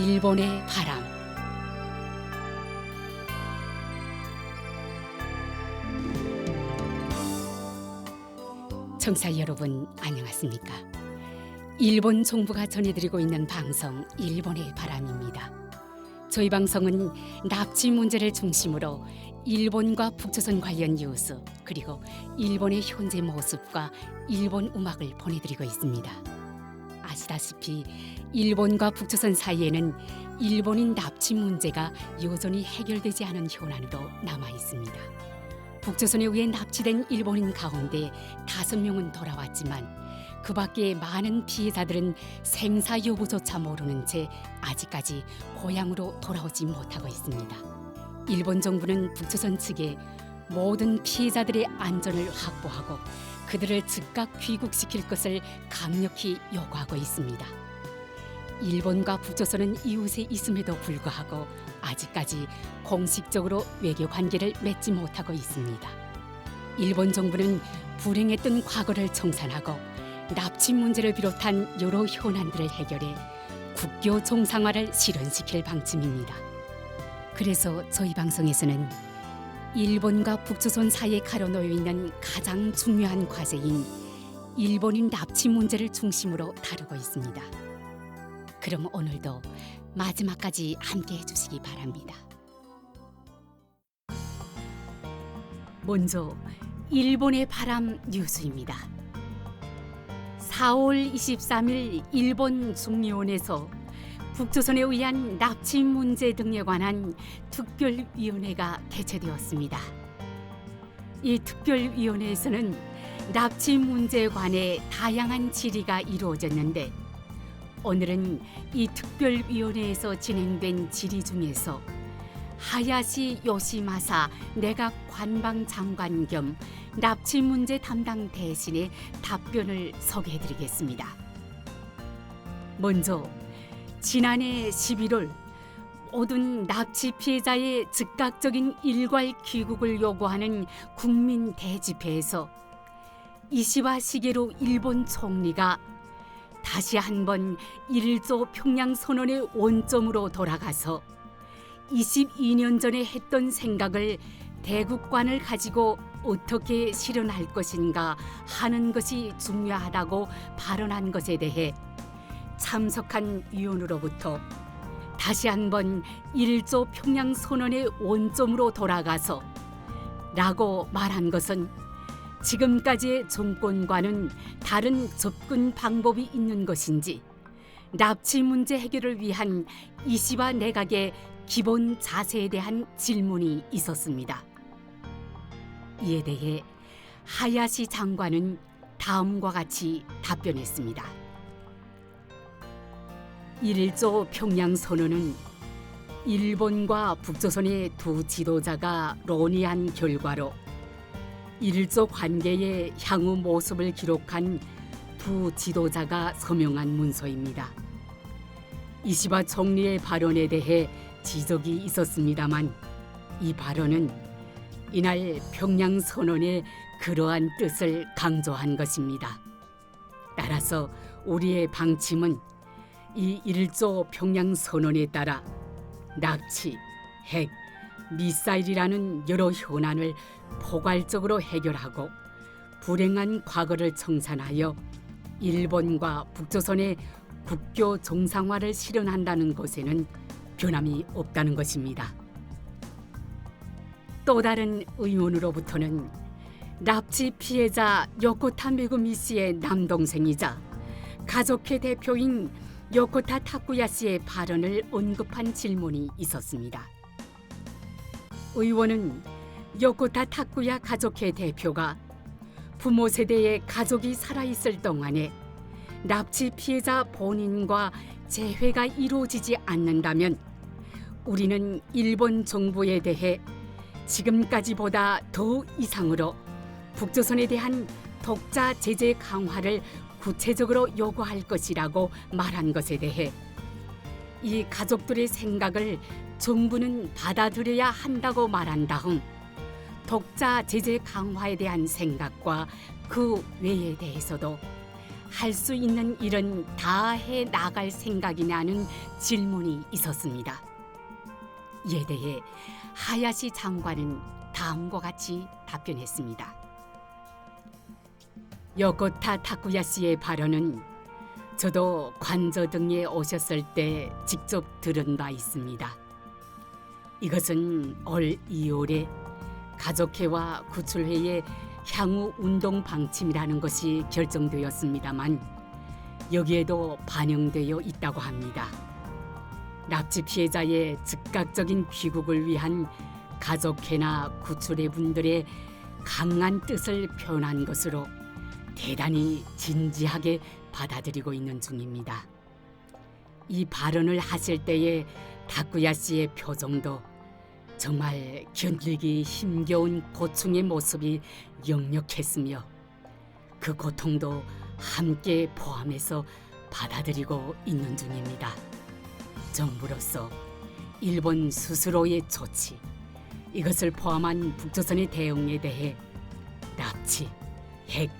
일본의 바람. 청취자 여러분 안녕하십니까? 일본 정부가 전해드리고 있는 방송 일본의 바람입니다. 저희 방송은 납치 문제를 중심으로 일본과 북조선 관련 뉴스 그리고 일본의 현재 모습과 일본 음악을 보내드리고 있습니다. 아시다시피 일본과 북조선 사이에는 일본인 납치 문제가 여전히 해결되지 않은 현안으로 남아 있습니다. 북조선에 의해 납치된 일본인 가운데 5명은 돌아왔지만 그 밖에 많은 피해자들은 생사 여부조차 모르는 채 아직까지 고향으로 돌아오지 못하고 있습니다. 일본 정부는 북조선 측에 모든 피해자들의 안전을 확보하고 그들을 즉각 귀국시킬 것을 강력히 요구하고 있습니다. 일본과 북조선은 이웃에 있음에도 불구하고 아직까지 공식적으로 외교 관계를 맺지 못하고 있습니다. 일본 정부는 불행했던 과거를 청산하고 납치 문제를 비롯한 여러 현안들을 해결해 국교 정상화를 실현시킬 방침입니다. 그래서 저희 방송에서는 일본과 북조선 사이에 가로놓여 있는 가장 중요한 과제인 일본인 납치 문제를 중심으로 다루고 있습니다. 그럼 오늘도 마지막까지 함께 해주시기 바랍니다. 먼저 일본의 바람 뉴스입니다. 4월 23일 일본 중의원에서 북조선에 의한 납치 문제 등에 관한 특별위원회가 개최되었습니다. 이 특별위원회에서는 납치 문제에 관해 다양한 질의가 이루어졌는데 오늘은 이 특별위원회에서 진행된 질의 중에서 하야시 요시마사 내각 관방장관 겸 납치 문제 담당 대신의 답변을 소개해드리겠습니다. 먼저 지난해 11월 모든 납치 피해자의 즉각적인 일괄 귀국을 요구하는 국민 대집회에서 이시와 시게루 일본 총리가 다시 한번 1조 평양 선언의 원점으로 돌아가서 22년 전에 했던 생각을 대국관을 가지고 어떻게 실현할 것인가 하는 것이 중요하다고 발언한 것에 대해 참석한 위원으로부터 다시 한번 1조 평양 선언의 원점으로 돌아가서 라고 말한 것은 지금까지의 정권과는 다른 접근 방법이 있는 것인지 납치 문제 해결을 위한 이시바 내각의 기본 자세에 대한 질문이 있었습니다. 이에 대해 하야시 장관은 다음과 같이 답변했습니다. 1조 평양 선언은 일본과 북조선의 두 지도자가 논의한 결과로 1조 관계의 향후 모습을 기록한 두 지도자가 서명한 문서입니다. 이시바 총리의 발언에 대해 지적이 있었습니다만 이 발언은 이날 평양 선언의 그러한 뜻을 강조한 것입니다. 따라서 우리의 방침은 이 1조 평양 선언에 따라 납치, 핵, 미사일이라는 여러 현안을 포괄적으로 해결하고 불행한 과거를 청산하여 일본과 북조선의 국교 정상화를 실현한다는 것에는 변함이 없다는 것입니다. 또 다른 의원으로부터는 납치 피해자 요코타 메구미 씨의 남동생이자 가족회 대표인 요코타 타쿠야 씨의 발언을 언급한 질문이 있었습니다. 의원은 요코타 타쿠야 가족회 대표가 부모 세대의 가족이 살아있을 동안에 납치 피해자 본인과 재회가 이루어지지 않는다면 우리는 일본 정부에 대해 지금까지보다 더 이상으로 북조선에 대한 독자 제재 강화를 구체적으로 요구할 것이라고 말한 것에 대해 이 가족들의 생각을 정부는 받아들여야 한다고 말한 다음 독자 제재 강화에 대한 생각과 그 외에 대해서도 할 수 있는 일은 다 해 나갈 생각이냐는 질문이 있었습니다. 이에 대해 하야시 장관은 다음과 같이 답변했습니다. 요코타 타쿠야시의 발언은 저도 관저 등에 오셨을 때 직접 들은 바 있습니다. 이것은 올 2월에 가족회와 구출회의 향후 운동 방침이라는 것이 결정되었습니다만 여기에도 반영되어 있다고 합니다. 납치 피해자의 즉각적인 귀국을 위한 가족회나 구출회 분들의 강한 뜻을 표현한 것으로 대단히 진지하게 받아들이고 있는 중입니다. 이 발언을 하실 때의 다쿠야 씨의 표정도 정말 견디기 힘겨운 고충의 모습이 역력했으며 그 고통도 함께 포함해서 받아들이고 있는 중입니다. 정부로서 일본 스스로의 조치, 이것을 포함한 북조선의 대응에 대해 납치, 핵,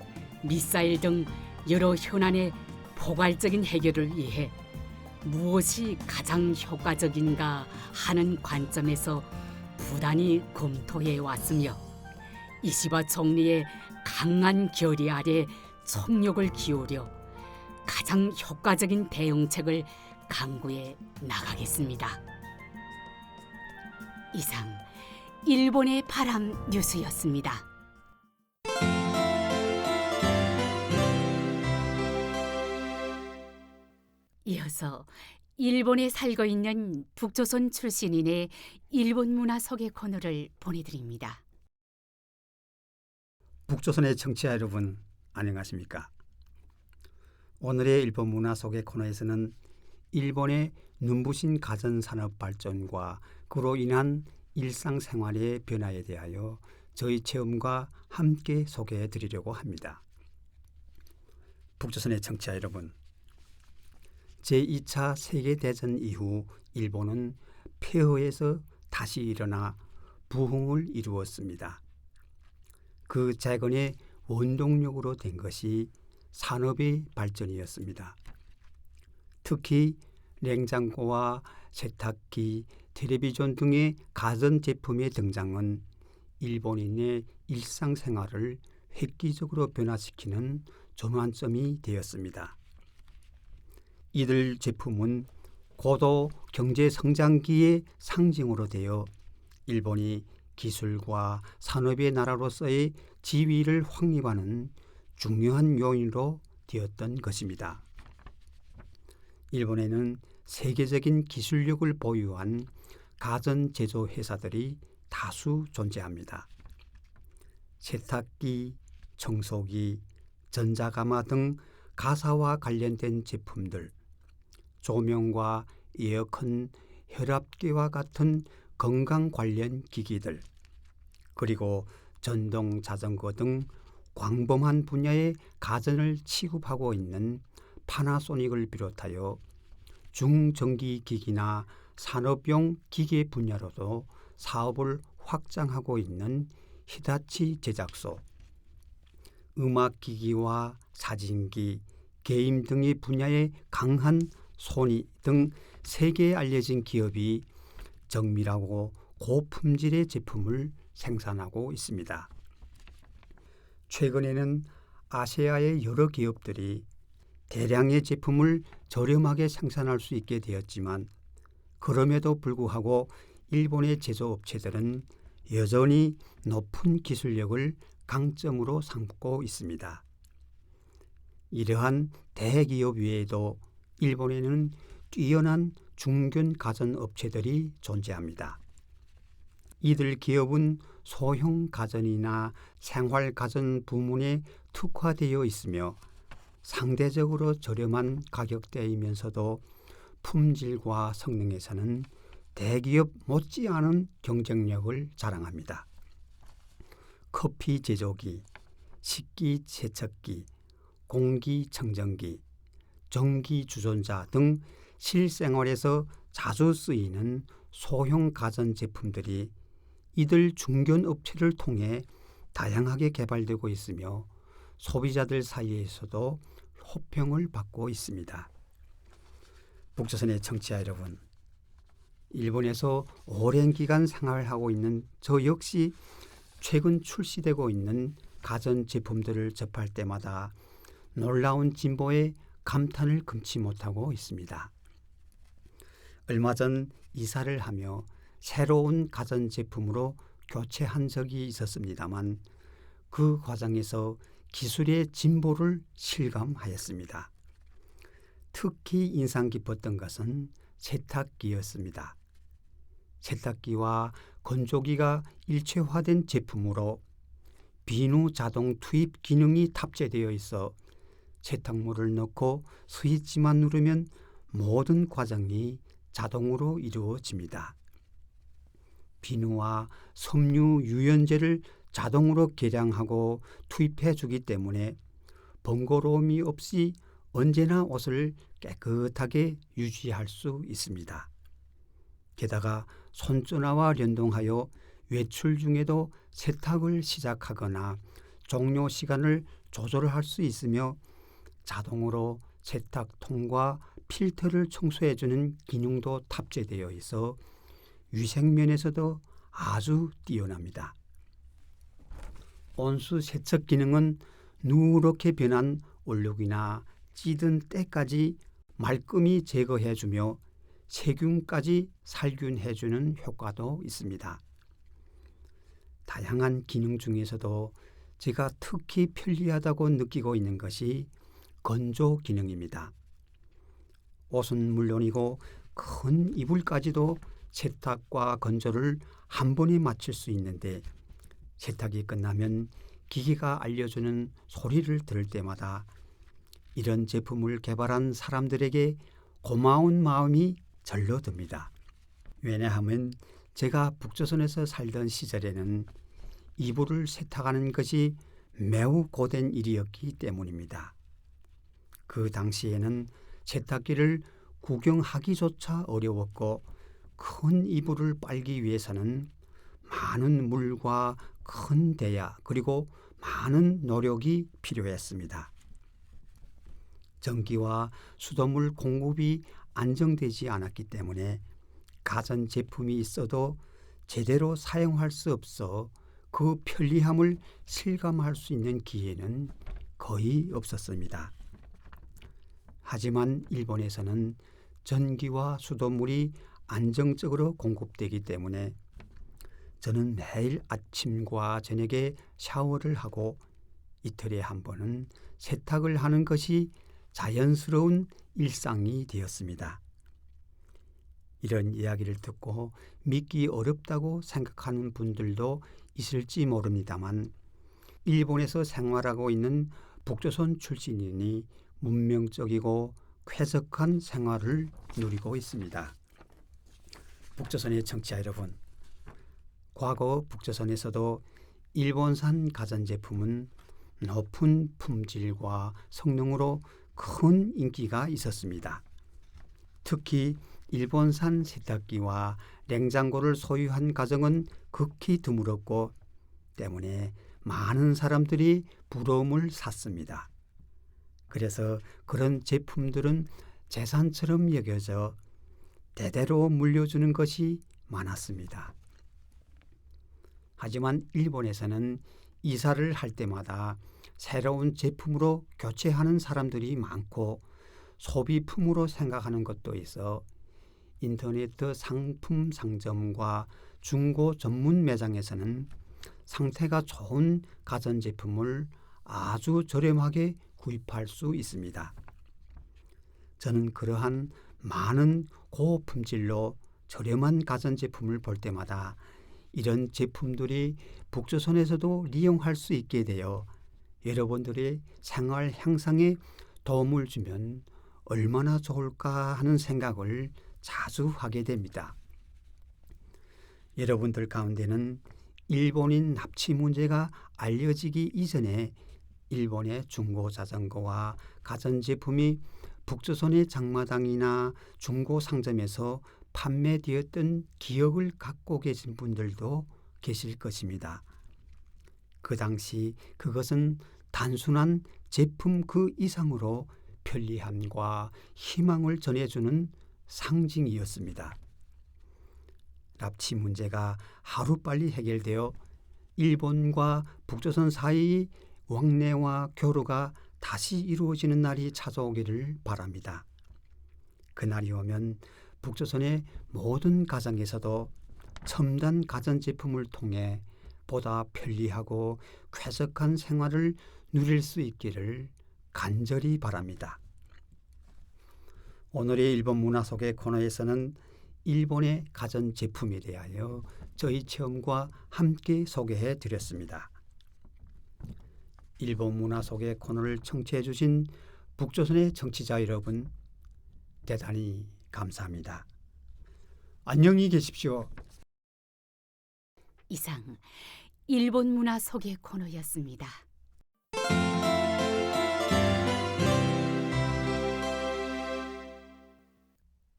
미사일 등 여러 현안의 포괄적인 해결을 위해 무엇이 가장 효과적인가 하는 관점에서 부단히 검토해 왔으며 이시바 총리의 강한 결의 아래 총력을 기울여 가장 효과적인 대응책을 강구해 나가겠습니다. 이상 일본의 바람 뉴스였습니다. 이어서 일본에 살고 있는 북조선 출신인의 일본 문화 소개 코너를 보내드립니다. 북조선의 청취자 여러분, 안녕하십니까? 오늘의 일본 문화 소개 코너에서는 일본의 눈부신 가전산업 발전과 그로 인한 일상생활의 변화에 대하여 저희 체험과 함께 소개해 드리려고 합니다. 북조선의 청취자 여러분, 제2차 세계대전 이후 일본은 폐허에서 다시 일어나 부흥을 이루었습니다. 그 재건의 원동력으로 된 것이 산업의 발전이었습니다. 특히 냉장고와 세탁기, 텔레비전 등의 가전제품의 등장은 일본인의 일상생활을 획기적으로 변화시키는 전환점이 되었습니다. 이들 제품은 고도 경제 성장기의 상징으로 되어 일본이 기술과 산업의 나라로서의 지위를 확립하는 중요한 요인으로 되었던 것입니다. 일본에는 세계적인 기술력을 보유한 가전 제조 회사들이 다수 존재합니다. 세탁기, 청소기, 전자가마 등 가사와 관련된 제품들, 조명과 에어컨, 혈압계와 같은 건강 관련 기기들, 그리고 전동 자전거 등 광범한 분야의 가전을 취급하고 있는 파나소닉을 비롯하여 중전기기기나 산업용 기계 분야로도 사업을 확장하고 있는 히다치 제작소, 음악기기와 사진기, 게임 등의 분야의 강한 소니 등 세계에 알려진 기업이 정밀하고 고품질의 제품을 생산하고 있습니다. 최근에는 아시아의 여러 기업들이 대량의 제품을 저렴하게 생산할 수 있게 되었지만 그럼에도 불구하고 일본의 제조업체들은 여전히 높은 기술력을 강점으로 삼고 있습니다. 이러한 대기업 외에도 일본에는 뛰어난 중견 가전업체들이 존재합니다. 이들 기업은 소형 가전이나 생활 가전 부문에 특화되어 있으며 상대적으로 저렴한 가격대이면서도 품질과 성능에서는 대기업 못지않은 경쟁력을 자랑합니다. 커피 제조기, 식기 세척기, 공기청정기, 전기 주전자 등 실생활에서 자주 쓰이는 소형 가전 제품들이 이들 중견 업체를 통해 다양하게 개발되고 있으며 소비자들 사이에서도 호평을 받고 있습니다. 북조선의 청취자 여러분, 일본에서 오랜 기간 생활하고 있는 저 역시 최근 출시되고 있는 가전제품들을 접할 때마다 놀라운 진보에 감탄을 금치 못하고 있습니다. 얼마 전 이사를 하며 새로운 가전제품으로 교체한 적이 있었습니다만 그 과정에서 기술의 진보를 실감하였습니다. 특히 인상 깊었던 것은 세탁기였습니다. 세탁기와 건조기가 일체화된 제품으로 비누 자동 투입 기능이 탑재되어 있어 세탁물을 넣고 스위치만 누르면 모든 과정이 자동으로 이루어집니다. 비누와 섬유 유연제를 자동으로 계량하고 투입해 주기 때문에 번거로움이 없이 언제나 옷을 깨끗하게 유지할 수 있습니다. 게다가 손전화와 연동하여 외출 중에도 세탁을 시작하거나 종료 시간을 조절할 수 있으며 자동으로 세탁통과 필터를 청소해주는 기능도 탑재되어 있어 위생면에서도 아주 뛰어납니다. 온수 세척 기능은 누렇게 변한 얼룩이나 찌든 때까지 말끔히 제거해주며 세균까지 살균해주는 효과도 있습니다. 다양한 기능 중에서도 제가 특히 편리하다고 느끼고 있는 것이 건조 기능입니다. 옷은 물론이고 큰 이불까지도 세탁과 건조를 한 번에 마칠 수 있는데 세탁이 끝나면 기계가 알려주는 소리를 들을 때마다 이런 제품을 개발한 사람들에게 고마운 마음이 절로 듭니다. 왜냐하면 제가 북조선에서 살던 시절에는 이불을 세탁하는 것이 매우 고된 일이었기 때문입니다. 그 당시에는 세탁기를 구경하기조차 어려웠고 큰 이불을 빨기 위해서는 많은 물과 큰 대야 그리고 많은 노력이 필요했습니다. 전기와 수돗물 공급이 안정되지 않았기 때문에 가전제품이 있어도 제대로 사용할 수 없어 그 편리함을 실감할 수 있는 기회는 거의 없었습니다. 하지만 일본에서는 전기와 수돗물이 안정적으로 공급되기 때문에 저는 매일 아침과 저녁에 샤워를 하고 이틀에 한 번은 세탁을 하는 것이 자연스러운 일상이 되었습니다. 이런 이야기를 듣고 믿기 어렵다고 생각하는 분들도 있을지 모릅니다만 일본에서 생활하고 있는 북조선 출신이니 문명적이고 쾌적한 생활을 누리고 있습니다. 북조선의 청취자 여러분, 과거 북조선에서도 일본산 가전제품은 높은 품질과 성능으로 큰 인기가 있었습니다. 특히 일본산 세탁기와 냉장고를 소유한 가정은 극히 드물었고 때문에 많은 사람들이 부러움을 샀습니다. 그래서 그런 제품들은 재산처럼 여겨져 대대로 물려주는 것이 많았습니다. 하지만 일본에서는 이사를 할 때마다 새로운 제품으로 교체하는 사람들이 많고 소비품으로 생각하는 것도 있어 인터넷 상품 상점과 중고 전문 매장에서는 상태가 좋은 가전제품을 아주 저렴하게 구입할 수 있습니다. 저는 그러한 많은 고품질로 저렴한 가전제품을 볼 때마다 이런 제품들이 북조선에서도 이용할 수 있게 되어 여러분들의 생활 향상에 도움을 주면 얼마나 좋을까 하는 생각을 자주 하게 됩니다. 여러분들 가운데는 일본인 납치 문제가 알려지기 이전에 일본의 중고 자전거와 가전제품이 북조선의 장마당이나 중고 상점에서 판매되었던 기억을 갖고 계신 분들도 계실 것입니다. 그 당시 그것은 단순한 제품 그 이상으로 편리함과 희망을 전해주는 상징이었습니다. 납치 문제가 하루빨리 해결되어 일본과 북조선 사이의 왕래와 교류가 다시 이루어지는 날이 찾아오기를 바랍니다. 그날이 오면 북조선의 모든 가정에서도 첨단 가전제품을 통해 보다 편리하고 쾌적한 생활을 누릴 수 있기를 간절히 바랍니다. 오늘의 일본 문화 속의 코너에서는 일본의 가전제품에 대하여 저희 체험과 함께 소개해 드렸습니다. 일본 문화 속의 코너를 청취해 주신 북조선의 청취자 여러분, 대단히 감사합니다. 안녕히 계십시오. 이상 일본 문화 소개 코너였습니다.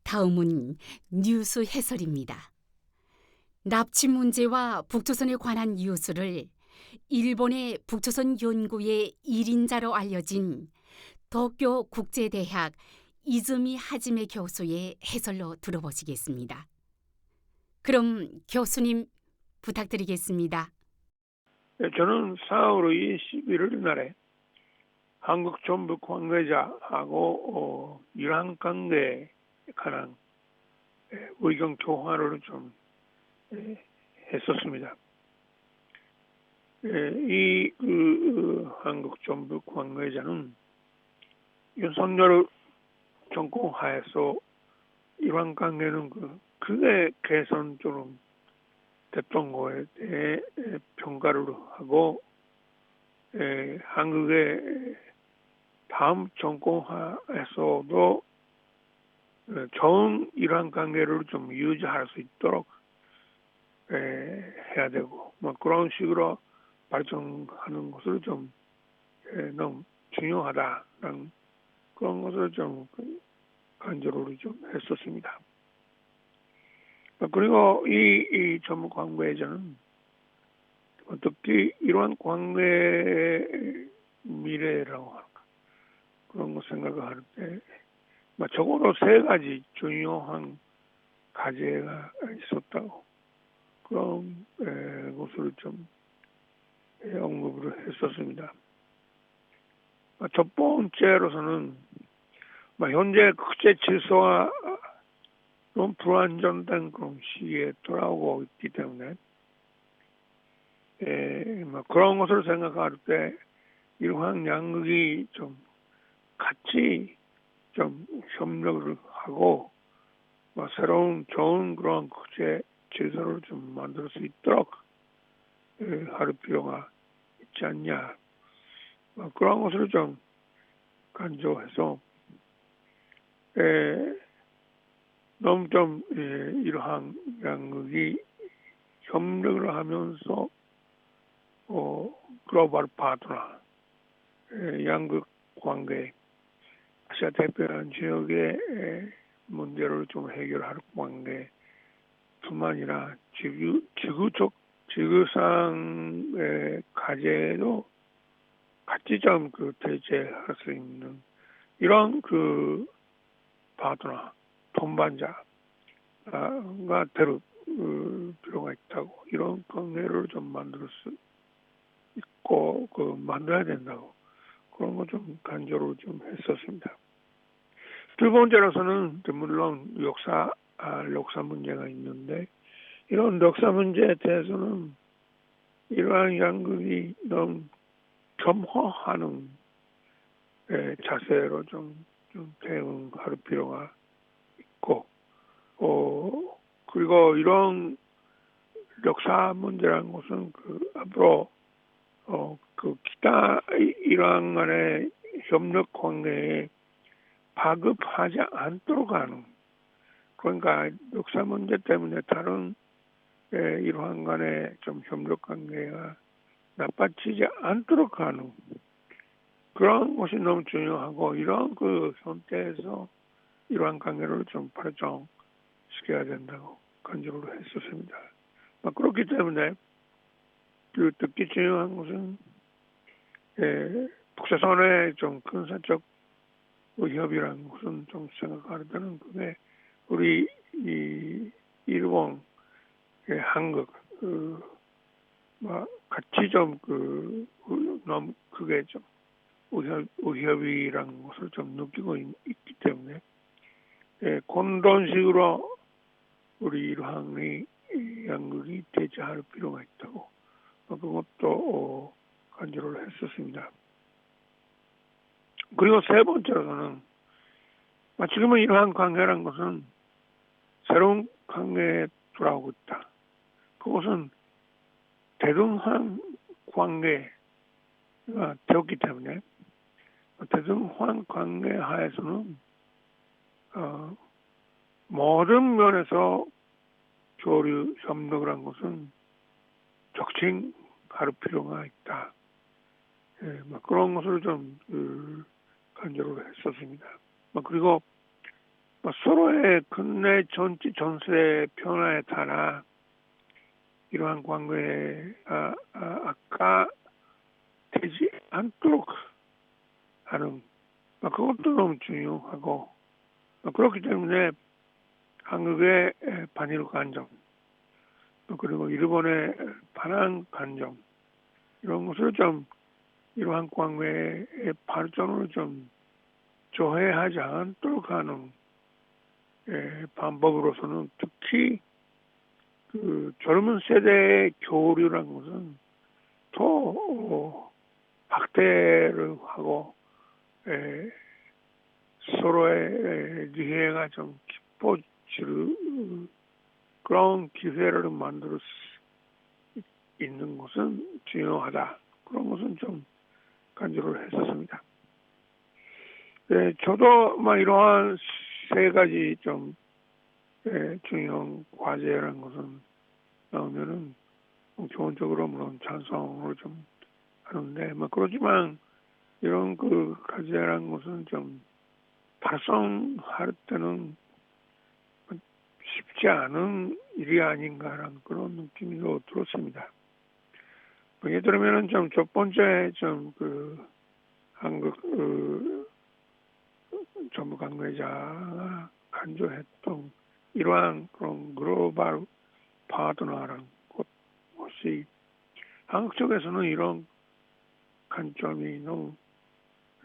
다음은 뉴스 해설입니다. 납치 문제와 북조선에 관한 뉴스를 일본의 북조선 연구의 1인자로 알려진 도쿄 국제대학 이즈미 하지메 교수의 해설로 들어보시겠습니다. 그럼 교수님 부탁드리겠습니다. 저는 4월 21일 날에 한국 전북 관계자하고 이란 관계에 관한 의견 교환을 좀 했었습니다. 이 한국 전북 관계자는 윤석열 정권 하에서 이란 관계는 크게 개선 좀 됐던 거에 대해 평가를 하고 한국의 다음 정권 하에서도 좋은 이란 관계를 좀 유지할 수 있도록 해야 되고 그런 식으로 발전하는 것을 좀 너무 중요하다는 그런 것을 좀 간절히 좀 했었습니다. 그리고 이 전문 관계자는 특히 이러한 관계의 미래라고 할까 그런 거 생각을 할 때 적어도 3가지 중요한 과제가 있었다고 그런 것을 좀 언급을 했었습니다. 첫 번째로서는 현재 국제 질서가 너무 불안정된 그런 시기에 돌아오고 있기 때문에 그런 것을 생각할 때 이러한 양국이 좀 같이 좀 협력을 하고 새로운 좋은 그런 국제 질서를 좀 만들 수 있도록 할 필요가 있지 않냐 그런 것을 좀 강조해서 너무 좀 이러한 양국이 협력을 하면서 글로벌 파트너 양국 관계 아시아 태평양 지역의 문제를 좀 해결할 관계뿐만 아니라 지구상의 과제도 같이 좀 대체할 수 있는 이런 파트너 동반자가 될 필요가 있다고 이런 관계를 좀 만들 수 있고 만들어야 된다고 그런 거 좀 간절히 좀 했었습니다. 두 번째로서는 물론 역사 문제가 있는데 이런 역사 문제에 대해서는 이러한 양국이 너무 겸허하는 자세로 좀 대응할 필요가 있고 그리고 이런 역사 문제라는 것은 앞으로 기타 이러한 간의 협력 관계에 파급하지 않도록 하는 그러니까 역사 문제 때문에 다른 이러한 간의 좀 협력 관계가 나빠지지 않도록 하는 그런 것이 너무 중요하고 이런 상태에서 이러한 관계를 좀 발전시켜야 된다고 간절히 했었습니다. 그렇기 때문에 특히 중요한 것은 북조선의 좀 군사적 위협이라는 것은 좀 생각할 때는 그게 우리 이 일본, 한국 같이 좀 너무 그게 좀 위협이라는 것을 좀 느끼고 있기 때문에 그런 식으로 우리 이러한 양국이 대처할 필요가 있다고 그것도 간주를 했었습니다. 그리고 세 번째로는 지금은 이러한 관계라는 것은 새로운 관계에 돌아오고 있다. 그것은 대등한 관계가 되었기 때문에 대등한 관계 하에서는 모든 면에서 교류 협력이라는 것은 촉진할 필요가 있다. 그런 것을 좀 간주를 했었습니다. 그리고 서로의 근내 전세 변화에 따라 이러한 관계에 악화되지 않도록 하는 그것도 너무 중요하고 그렇기 때문에 한국의 반일 관점 그리고 일본의 반한 관점 이런 것을 좀 이러한 관계의 발전을 좀 조회하지 않도록 하는 방법으로서는 특히 그 젊은 세대의 교류라는 것은 더 확대를 하고 서로의 이해가 좀 깊어질 그런 기회를 만들 수 있는 것은 중요하다. 그런 것은 좀 간주를 했었습니다. 저도 이러한 세 가지 좀 중요한 과제라는 것은 나오면은 기본적으로 물론 찬성을 좀 하는데 그렇지만 이런 그 과제라는 것은 좀 달성할 때는 쉽지 않은 일이 아닌가라는 그런 느낌이 들었습니다. 예를 들면은 좀 첫 번째 좀 한국 정부 관계자가 간주했던 이러한 그런 글로벌 파트너라는 것이 한국 쪽에서는 이런 관점이 너무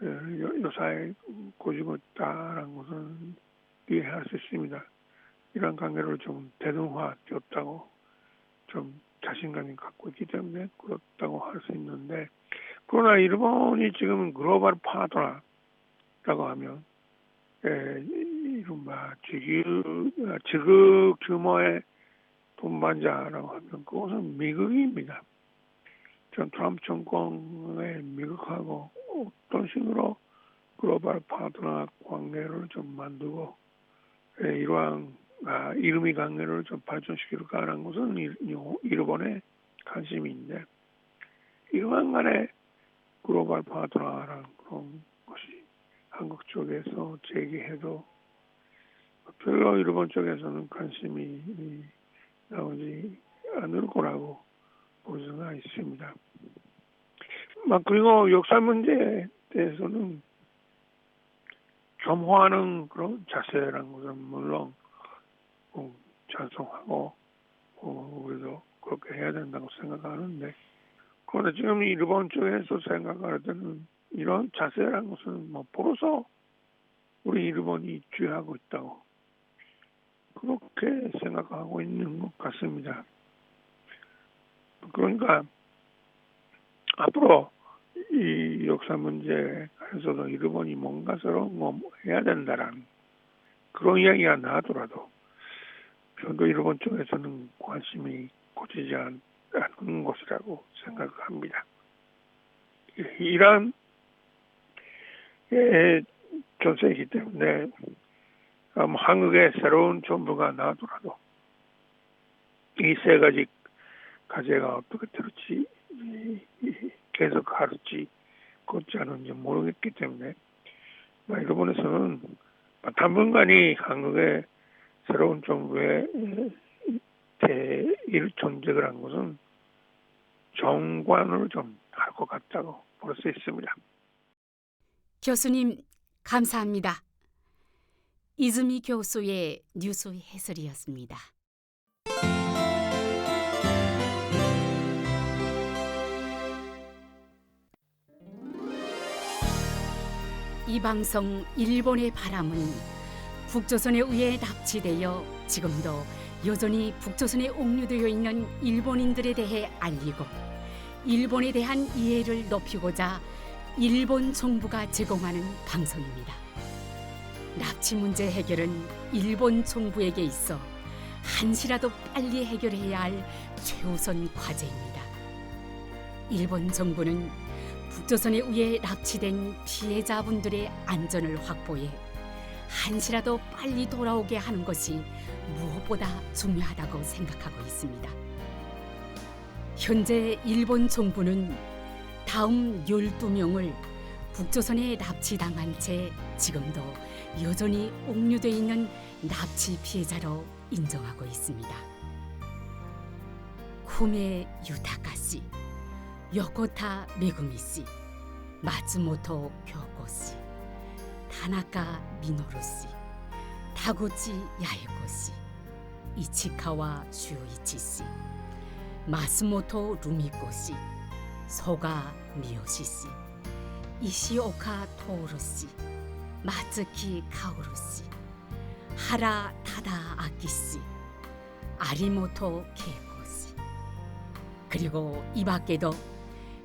요사에 고지고 있다라는 것은 이해할 수 있습니다. 이런 관계를 좀 대등화되었다고 좀 자신감이 갖고 있기 때문에 그렇다고 할 수 있는데 그러나 일본이 지금 글로벌 파트너라고 하면 이른바 지구 규모의 동반자라고 하면 그것은 미국입니다. 전 트럼프 정권의 미국하고 어떤 식으로 글로벌 파트너 관계를 좀 만들고 이러한 이름의 관계를 좀 발전시킬까라는 것은 일본의 관심인데 이러한 간에 글로벌 파트너라는 그런 것이 한국 쪽에서 제기해도 별로 일본 쪽에서는 관심이 나오지 않을 거라고 볼 수가 있습니다. 그리고 역사 문제에 대해서는 겸허하는 그런 자세라는 것은 물론 찬성하고 우리도 그렇게 해야 된다고 생각하는데 그런데 지금 일본 쪽에서 생각할 때는 이런 자세라는 것은 벌써 우리 일본이 주의하고 있다고 그렇게 생각하고 있는 것 같습니다. 그러니까 앞으로 이 역사 문제에서도 일본이 뭔가 새로운 거 해야 된다라는 그런 이야기가 나더라도 저도 일본 쪽에서는 관심이 고치지 않는 것이라고 생각합니다. 이러한 전세이기 때문에 한국의 새로운 정부가 나더라도 이 세 가지 과제가 어떻게 될지 계속 할지 그렇지 않은지 모르겠기 때문에 일본에서는 당분간이 한국의 새로운 정부의 대일 존재를 한 것은 정관을 좀 할 것 같다고 볼 수 있습니다. 교수님, 감사합니다. 이즈미 교수의 뉴스 해설이었습니다. 이 방송 일본의 바람은 북조선에 의해 납치되어 지금도 여전히 북조선에 옥류되어 있는 일본인들에 대해 알리고 일본에 대한 이해를 높이고자 일본 정부가 제공하는 방송입니다. 납치 문제 해결은 일본 정부에게 있어 한시라도 빨리 해결해야 할 최우선 과제입니다. 일본 정부는 북조선에 의해 납치된 피해자분들의 안전을 확보해 한시라도 빨리 돌아오게 하는 것이 무엇보다 중요하다고 생각하고 있습니다. 현재 일본 정부는 다음 12명을 북조선에 납치당한 채 지금도 여전히 옥류돼 있는 납치 피해자로 인정하고 있습니다. 쿠메 유타카 씨, 요코타 메구미 씨, 마츠모토 교코 씨, 타나카 미노루 씨, 타구치 야에코 씨, 이치카와 슈요이치 씨, 마스모토 루미코 씨, 소가 미요시 씨, 이시오카 토오루 씨, 마츠키 카오루 씨, 하라 타다 아키 씨, 아리모토 케이코 씨, 그리고 이 밖에도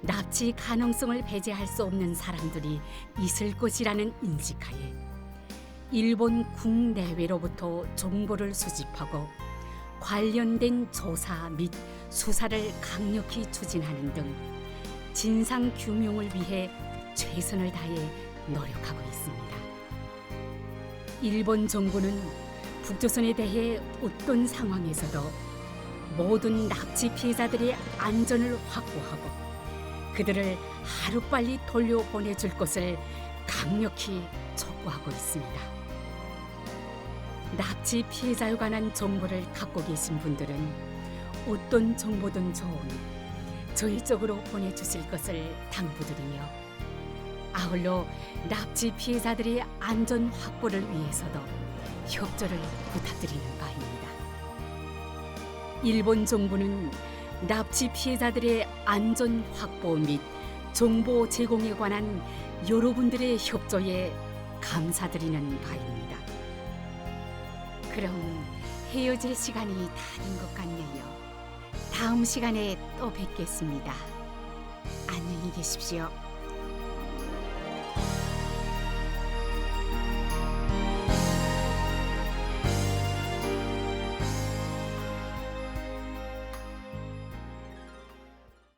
납치 가능성을 배제할 수 없는 사람들이 있을 것이라는 인식하에 일본 국내외로부터 정보를 수집하고 관련된 조사 및 수사를 강력히 추진하는 등 진상 규명을 위해 최선을 다해 노력하고 있습니다. 일본 정부는 북조선에 대해 어떤 상황에서도 모든 납치 피해자들의 안전을 확보하고 그들을 하루빨리 돌려보내줄 것을 강력히 촉구하고 있습니다. 납치 피해자에 관한 정보를 갖고 계신 분들은 어떤 정보든 좋으니 저희 쪽으로 보내주실 것을 당부드리며 아울러 납치 피해자들의 안전 확보를 위해서도 협조를 부탁드리는 바입니다. 일본 정부는 납치 피해자들의 안전 확보 및 정보 제공에 관한 여러분들의 협조에 감사드리는 바입니다. 그럼 헤어질 시간이 다 된 것 같네요. 다음 시간에 또 뵙겠습니다. 안녕히 계십시오.